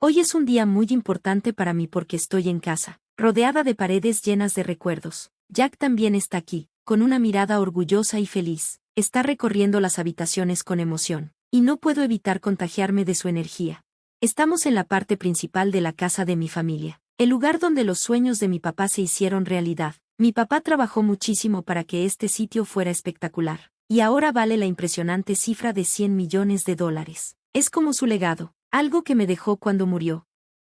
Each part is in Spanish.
Hoy es un día muy importante para mí porque estoy en casa, rodeada de paredes llenas de recuerdos. Jack también está aquí, con una mirada orgullosa y feliz. Está recorriendo las habitaciones con emoción, y no puedo evitar contagiarme de su energía. Estamos en la parte principal de la casa de mi familia, el lugar donde los sueños de mi papá se hicieron realidad. Mi papá trabajó muchísimo para que este sitio fuera espectacular, y ahora vale la impresionante cifra de $100 millones. Es como su legado, algo que me dejó cuando murió.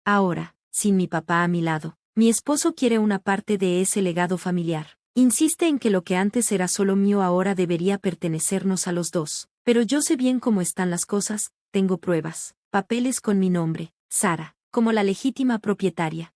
Ahora, sin mi papá a mi lado, mi esposo quiere una parte de ese legado familiar. Insiste en que lo que antes era solo mío ahora debería pertenecernos a los dos. Pero yo sé bien cómo están las cosas, tengo pruebas, papeles con mi nombre, Sara, como la legítima propietaria.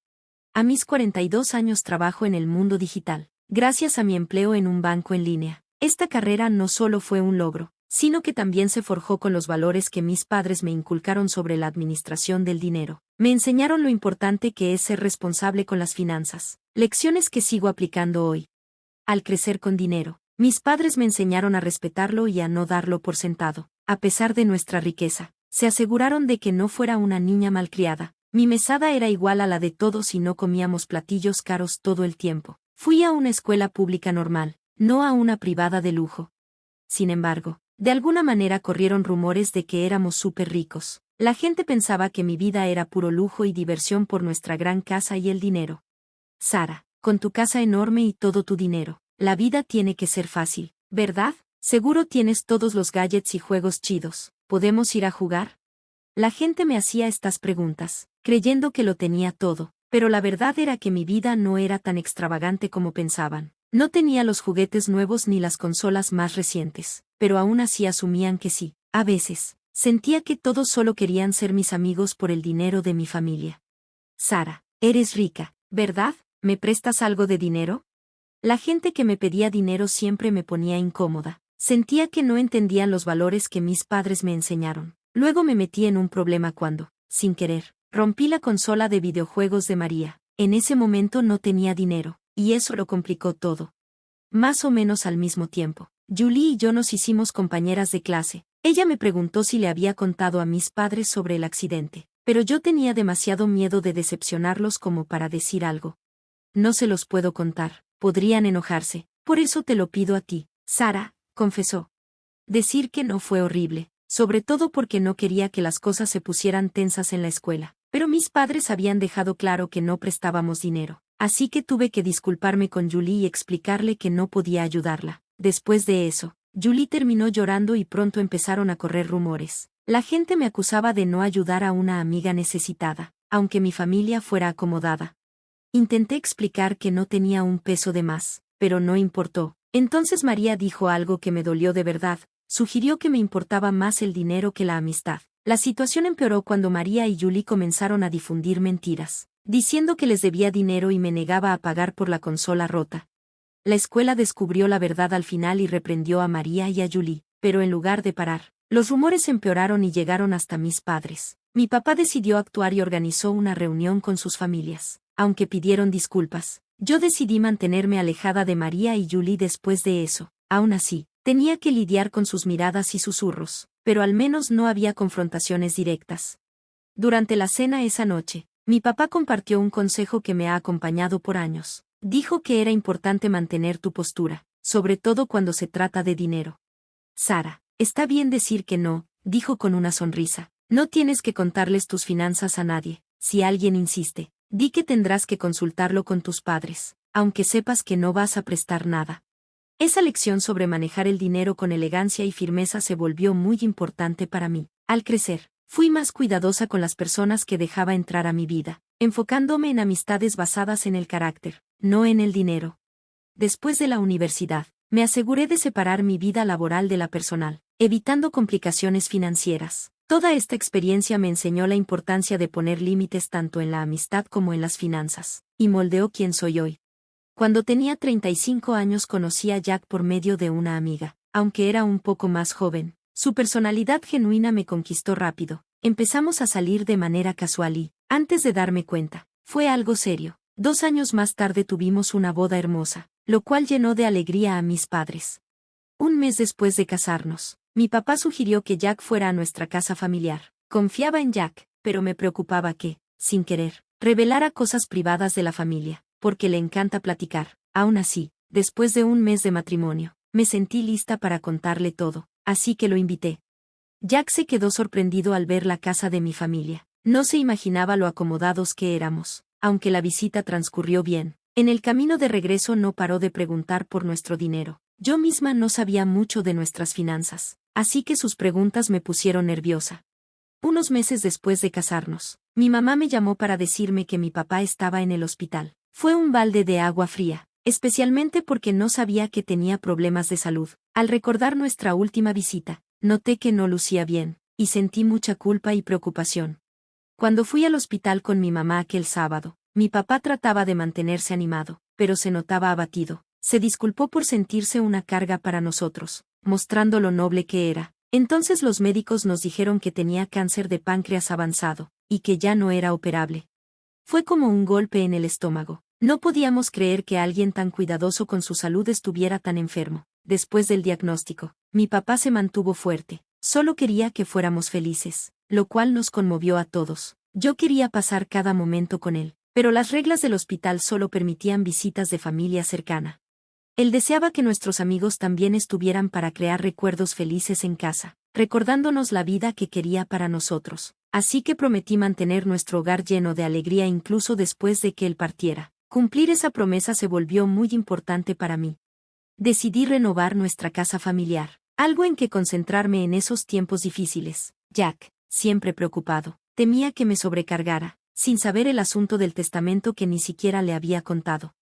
A mis 42 años trabajo en el mundo digital, gracias a mi empleo en un banco en línea. Esta carrera no solo fue un logro, sino que también se forjó con los valores que mis padres me inculcaron sobre la administración del dinero. Me enseñaron lo importante que es ser responsable con las finanzas, lecciones que sigo aplicando hoy. Al crecer con dinero, mis padres me enseñaron a respetarlo y a no darlo por sentado. A pesar de nuestra riqueza, se aseguraron de que no fuera una niña malcriada. Mi mesada era igual a la de todos y no comíamos platillos caros todo el tiempo. Fui a una escuela pública normal, no a una privada de lujo. Sin embargo, de alguna manera corrieron rumores de que éramos súper ricos. La gente pensaba que mi vida era puro lujo y diversión por nuestra gran casa y el dinero. Sara, con tu casa enorme y todo tu dinero, la vida tiene que ser fácil, ¿verdad? Seguro tienes todos los gadgets y juegos chidos. ¿Podemos ir a jugar? La gente me hacía estas preguntas, creyendo que lo tenía todo, pero la verdad era que mi vida no era tan extravagante como pensaban. No tenía los juguetes nuevos ni las consolas más recientes, pero aún así asumían que sí. A veces, sentía que todos solo querían ser mis amigos por el dinero de mi familia. Sara, eres rica, ¿verdad? ¿Me prestas algo de dinero? La gente que me pedía dinero siempre me ponía incómoda. Sentía que no entendían los valores que mis padres me enseñaron. Luego me metí en un problema cuando, sin querer, rompí la consola de videojuegos de María. En ese momento no tenía dinero, y eso lo complicó todo. Más o menos al mismo tiempo, Julie y yo nos hicimos compañeras de clase. Ella me preguntó si le había contado a mis padres sobre el accidente, pero yo tenía demasiado miedo de decepcionarlos como para decir algo. No se los puedo contar, podrían enojarse, por eso te lo pido a ti, Sara, confesó. Decir que no fue horrible, sobre todo porque no quería que las cosas se pusieran tensas en la escuela, pero mis padres habían dejado claro que no prestábamos dinero, así que tuve que disculparme con Julie y explicarle que no podía ayudarla. Después de eso, Julie terminó llorando y pronto empezaron a correr rumores. La gente me acusaba de no ayudar a una amiga necesitada, aunque mi familia fuera acomodada. Intenté explicar que no tenía un peso de más, pero no importó. Entonces María dijo algo que me dolió de verdad. Sugirió que me importaba más el dinero que la amistad. La situación empeoró cuando María y Julie comenzaron a difundir mentiras, diciendo que les debía dinero y me negaba a pagar por la consola rota. La escuela descubrió la verdad al final y reprendió a María y a Julie, pero en lugar de parar, los rumores empeoraron y llegaron hasta mis padres. Mi papá decidió actuar y organizó una reunión con sus familias. Aunque pidieron disculpas, yo decidí mantenerme alejada de María y Julie después de eso. Aún así, tenía que lidiar con sus miradas y susurros, pero al menos no había confrontaciones directas. Durante la cena esa noche, mi papá compartió un consejo que me ha acompañado por años. Dijo que era importante mantener tu postura, sobre todo cuando se trata de dinero. Sara, está bien decir que no, dijo con una sonrisa. No tienes que contarles tus finanzas a nadie. Si alguien insiste, di que tendrás que consultarlo con tus padres, aunque sepas que no vas a prestar nada. Esa lección sobre manejar el dinero con elegancia y firmeza se volvió muy importante para mí. Al crecer, fui más cuidadosa con las personas que dejaba entrar a mi vida, enfocándome en amistades basadas en el carácter, no en el dinero. Después de la universidad, me aseguré de separar mi vida laboral de la personal, evitando complicaciones financieras. Toda esta experiencia me enseñó la importancia de poner límites tanto en la amistad como en las finanzas, y moldeó quién soy hoy. Cuando tenía 35 años conocí a Jack por medio de una amiga, aunque era un poco más joven. Su personalidad genuina me conquistó rápido. Empezamos a salir de manera casual y, antes de darme cuenta, fue algo serio. 2 años más tarde tuvimos una boda hermosa, lo cual llenó de alegría a mis padres. Un mes después de casarnos, mi papá sugirió que Jack fuera a nuestra casa familiar. Confiaba en Jack, pero me preocupaba que, sin querer, revelara cosas privadas de la familia, porque le encanta platicar. Aún así, después de un mes de matrimonio, me sentí lista para contarle todo, así que lo invité. Jack se quedó sorprendido al ver la casa de mi familia. No se imaginaba lo acomodados que éramos, aunque la visita transcurrió bien. En el camino de regreso no paró de preguntar por nuestro dinero. Yo misma no sabía mucho de nuestras finanzas, así que sus preguntas me pusieron nerviosa. Unos meses después de casarnos, mi mamá me llamó para decirme que mi papá estaba en el hospital. Fue un balde de agua fría, especialmente porque no sabía que tenía problemas de salud. Al recordar nuestra última visita, noté que no lucía bien, y sentí mucha culpa y preocupación. Cuando fui al hospital con mi mamá aquel sábado, mi papá trataba de mantenerse animado, pero se notaba abatido. Se disculpó por sentirse una carga para nosotros, mostrando lo noble que era. Entonces los médicos nos dijeron que tenía cáncer de páncreas avanzado, y que ya no era operable. Fue como un golpe en el estómago. No podíamos creer que alguien tan cuidadoso con su salud estuviera tan enfermo. Después del diagnóstico, mi papá se mantuvo fuerte. Solo quería que fuéramos felices, lo cual nos conmovió a todos. Yo quería pasar cada momento con él, pero las reglas del hospital solo permitían visitas de familia cercana. Él deseaba que nuestros amigos también estuvieran para crear recuerdos felices en casa, recordándonos la vida que quería para nosotros. Así que prometí mantener nuestro hogar lleno de alegría incluso después de que él partiera. Cumplir esa promesa se volvió muy importante para mí. Decidí renovar nuestra casa familiar, algo en que concentrarme en esos tiempos difíciles. Jack, siempre preocupado, temía que me sobrecargara, sin saber el asunto del testamento que ni siquiera le había contado.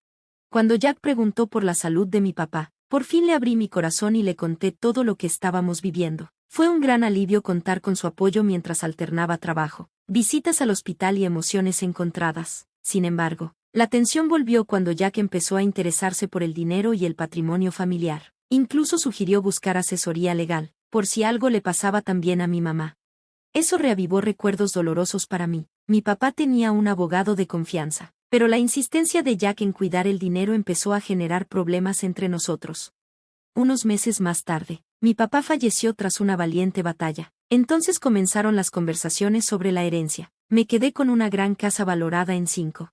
Cuando Jack preguntó por la salud de mi papá, por fin le abrí mi corazón y le conté todo lo que estábamos viviendo. Fue un gran alivio contar con su apoyo mientras alternaba trabajo, visitas al hospital y emociones encontradas. Sin embargo, la tensión volvió cuando Jack empezó a interesarse por el dinero y el patrimonio familiar. Incluso sugirió buscar asesoría legal, por si algo le pasaba también a mi mamá. Eso reavivó recuerdos dolorosos para mí. Mi papá tenía un abogado de confianza, pero la insistencia de Jack en cuidar el dinero empezó a generar problemas entre nosotros. Unos meses más tarde, mi papá falleció tras una valiente batalla. Entonces comenzaron las conversaciones sobre la herencia. Me quedé con una gran casa valorada en 5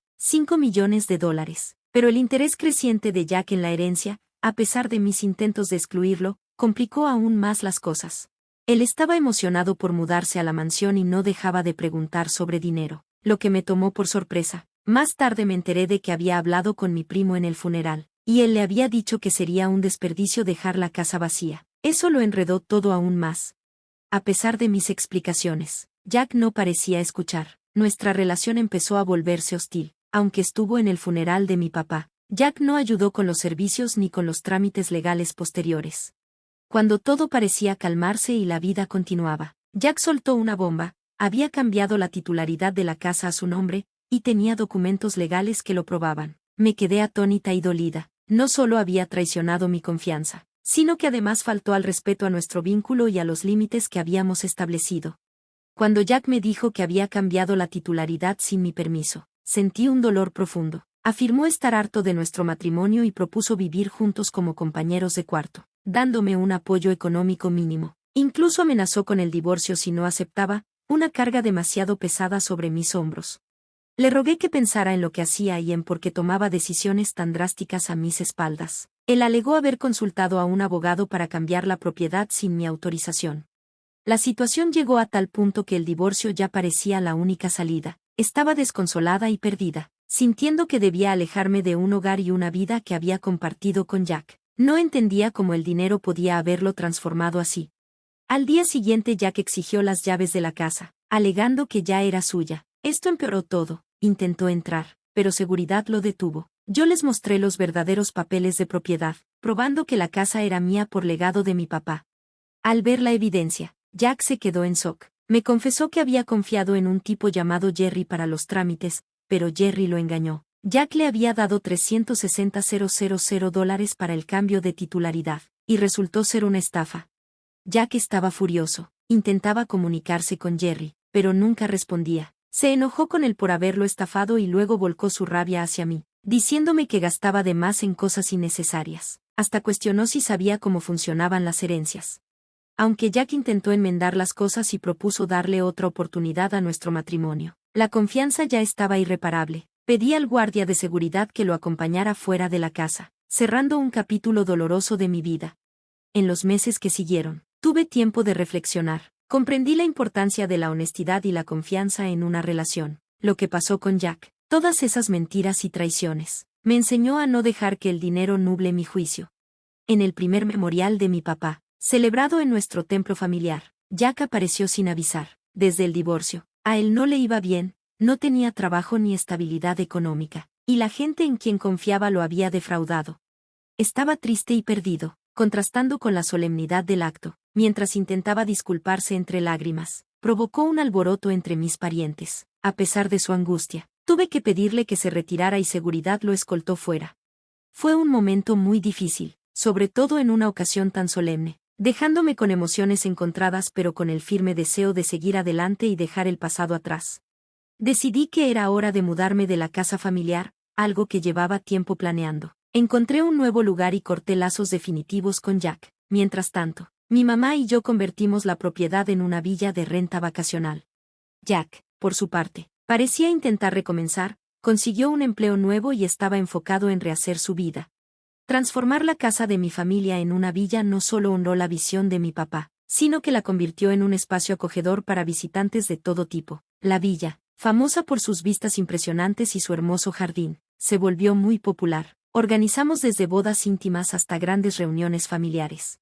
millones de dólares. Pero el interés creciente de Jack en la herencia, a pesar de mis intentos de excluirlo, complicó aún más las cosas. Él estaba emocionado por mudarse a la mansión y no dejaba de preguntar sobre dinero, lo que me tomó por sorpresa. Más tarde me enteré de que había hablado con mi primo en el funeral, y él le había dicho que sería un desperdicio dejar la casa vacía. Eso lo enredó todo aún más. A pesar de mis explicaciones, Jack no parecía escuchar. Nuestra relación empezó a volverse hostil. Aunque estuvo en el funeral de mi papá, Jack no ayudó con los servicios ni con los trámites legales posteriores. Cuando todo parecía calmarse y la vida continuaba, Jack soltó una bomba. Había cambiado la titularidad de la casa a su nombre, y tenía documentos legales que lo probaban. Me quedé atónita y dolida. No solo había traicionado mi confianza, sino que además faltó al respeto a nuestro vínculo y a los límites que habíamos establecido. Cuando Jack me dijo que había cambiado la titularidad sin mi permiso, sentí un dolor profundo. Afirmó estar harto de nuestro matrimonio y propuso vivir juntos como compañeros de cuarto, dándome un apoyo económico mínimo. Incluso amenazó con el divorcio si no aceptaba, una carga demasiado pesada sobre mis hombros. Le rogué que pensara en lo que hacía y en por qué tomaba decisiones tan drásticas a mis espaldas. Él alegó haber consultado a un abogado para cambiar la propiedad sin mi autorización. La situación llegó a tal punto que el divorcio ya parecía la única salida. Estaba desconsolada y perdida, sintiendo que debía alejarme de un hogar y una vida que había compartido con Jack. No entendía cómo el dinero podía haberlo transformado así. Al día siguiente Jack exigió las llaves de la casa, alegando que ya era suya. Esto empeoró todo. Intentó entrar, pero seguridad lo detuvo. Yo les mostré los verdaderos papeles de propiedad, probando que la casa era mía por legado de mi papá. Al ver la evidencia, Jack se quedó en shock. Me confesó que había confiado en un tipo llamado Jerry para los trámites, pero Jerry lo engañó. Jack le había dado $360,000 para el cambio de titularidad, y resultó ser una estafa. Jack estaba furioso, intentaba comunicarse con Jerry, pero nunca respondía. Se enojó con él por haberlo estafado y luego volcó su rabia hacia mí, diciéndome que gastaba de más en cosas innecesarias. Hasta cuestionó si sabía cómo funcionaban las herencias. aunque Jack intentó enmendar las cosas y propuso darle otra oportunidad a nuestro matrimonio. La confianza ya estaba irreparable. Pedí al guardia de seguridad que lo acompañara fuera de la casa, cerrando un capítulo doloroso de mi vida. En los meses que siguieron, tuve tiempo de reflexionar. Comprendí la importancia de la honestidad y la confianza en una relación. Lo que pasó con Jack, todas esas mentiras y traiciones, me enseñó a no dejar que el dinero nuble mi juicio. En el primer memorial de mi papá, celebrado en nuestro templo familiar, Jack apareció sin avisar. Desde el divorcio, a él no le iba bien, no tenía trabajo ni estabilidad económica, y la gente en quien confiaba lo había defraudado. Estaba triste y perdido, contrastando con la solemnidad del acto, mientras intentaba disculparse entre lágrimas. Provocó un alboroto entre mis parientes. A pesar de su angustia, tuve que pedirle que se retirara y seguridad lo escoltó fuera. Fue un momento muy difícil, sobre todo en una ocasión tan solemne, dejándome con emociones encontradas pero con el firme deseo de seguir adelante y dejar el pasado atrás. Decidí que era hora de mudarme de la casa familiar, algo que llevaba tiempo planeando. Encontré un nuevo lugar y corté lazos definitivos con Jack. Mientras tanto, mi mamá y yo convertimos la propiedad en una villa de renta vacacional. Jack, por su parte, parecía intentar recomenzar, consiguió un empleo nuevo y estaba enfocado en rehacer su vida. Transformar la casa de mi familia en una villa no solo honró la visión de mi papá, sino que la convirtió en un espacio acogedor para visitantes de todo tipo. La villa, famosa por sus vistas impresionantes y su hermoso jardín, se volvió muy popular. Organizamos desde bodas íntimas hasta grandes reuniones familiares.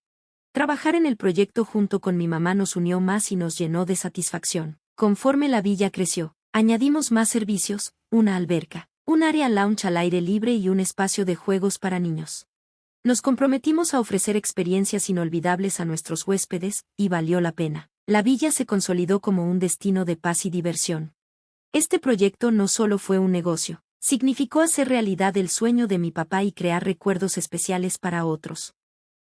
Trabajar en el proyecto junto con mi mamá nos unió más y nos llenó de satisfacción. Conforme la villa creció, añadimos más servicios, una alberca, un área lounge al aire libre y un espacio de juegos para niños. Nos comprometimos a ofrecer experiencias inolvidables a nuestros huéspedes, y valió la pena. La villa se consolidó como un destino de paz y diversión. Este proyecto no solo fue un negocio, significó hacer realidad el sueño de mi papá y crear recuerdos especiales para otros.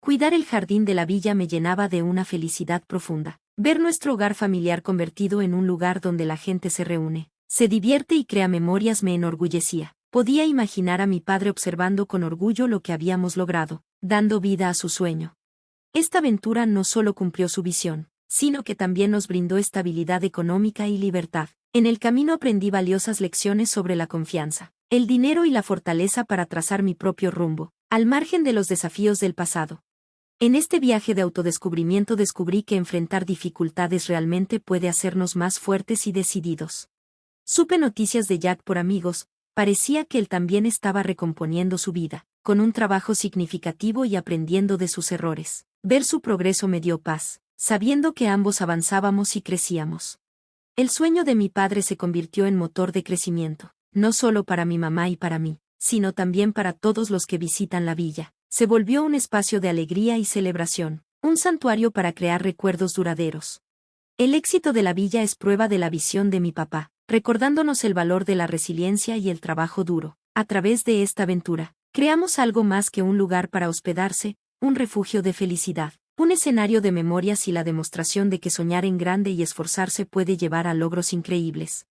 Cuidar el jardín de la villa me llenaba de una felicidad profunda. Ver nuestro hogar familiar convertido en un lugar donde la gente se reúne, se divierte y crea memorias me enorgullecía. Podía imaginar a mi padre observando con orgullo lo que habíamos logrado, dando vida a su sueño. Esta aventura no solo cumplió su visión, sino que también nos brindó estabilidad económica y libertad. En el camino aprendí valiosas lecciones sobre la confianza, el dinero y la fortaleza para trazar mi propio rumbo, al margen de los desafíos del pasado. En este viaje de autodescubrimiento descubrí que enfrentar dificultades realmente puede hacernos más fuertes y decididos. Supe noticias de Jack por amigos, parecía que él también estaba recomponiendo su vida, con un trabajo significativo y aprendiendo de sus errores. Ver su progreso me dio paz, sabiendo que ambos avanzábamos y crecíamos. El sueño de mi padre se convirtió en motor de crecimiento, no solo para mi mamá y para mí, sino también para todos los que visitan la villa. Se volvió un espacio de alegría y celebración, un santuario para crear recuerdos duraderos. El éxito de la villa es prueba de la visión de mi papá, recordándonos el valor de la resiliencia y el trabajo duro. A través de esta aventura, creamos algo más que un lugar para hospedarse, un refugio de felicidad, un escenario de memorias y la demostración de que soñar en grande y esforzarse puede llevar a logros increíbles.